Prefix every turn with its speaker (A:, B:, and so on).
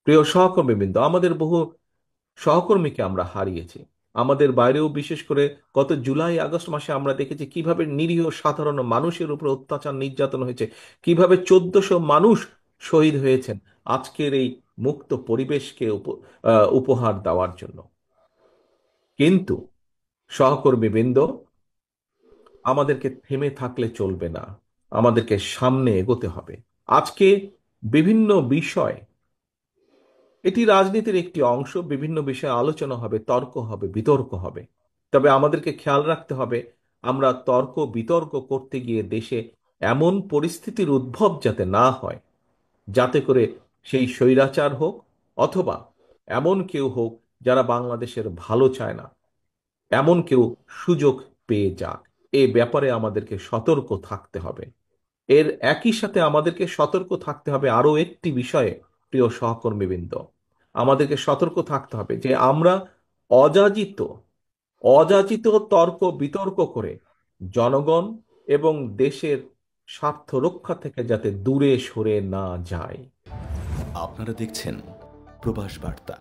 A: প্রিয় সহকর্মীবৃন্দ, আমাদের বহু সহকর্মীকে আমরা হারিয়েছি। আমাদের বাইরেও, বিশেষ করে গত জুলাই আগস্ট মাসে আমরা দেখেছি কিভাবে নিরীহ সাধারণ মানুষের উপর অত্যাচার নির্যাতন হয়েছে, কিভাবে 1400 মানুষ শহীদ হয়েছেন আজকের এই মুক্ত পরিবেশকে উপহার দেওয়ার জন্য। কিন্তু সহকর্মীবৃন্দ, আমাদেরকে থেমে থাকলে চলবে না, আমাদেরকে সামনে এগোতে হবে। আজকে বিভিন্ন বিষয়, এটি রাজনীতির একটি অংশ, বিভিন্ন বিষয়ে আলোচনা হবে, তর্ক হবে, বিতর্ক হবে। তবে আমাদেরকে খেয়াল রাখতে হবে আমরা তর্ক বিতর্ক করতে গিয়ে দেশে এমন পরিস্থিতির উদ্ভব যাতে না হয়, যাতে করে সেই স্বৈরাচার হোক অথবা এমন কেউ হোক যারা বাংলাদেশের ভালো চায় না, এমন কেউ সুযোগ পেয়ে যাক। এ ব্যাপারে আমাদেরকে সতর্ক থাকতে হবে। এর একই সাথে আমাদেরকে সতর্ক থাকতে হবে আরো একটি বিষয়ে। প্রিয় সহকর্মীবৃন্দ, আমাদেরকে সতর্ক থাকতে হবে যে আমরা অযাচিত অযাচিত তর্ক বিতর্ক করে জনগণ এবং দেশের স্বার্থ রক্ষা থেকে যাতে দূরে সরে না যায়।
B: আপনারা দেখছেন প্রবাস বার্তা।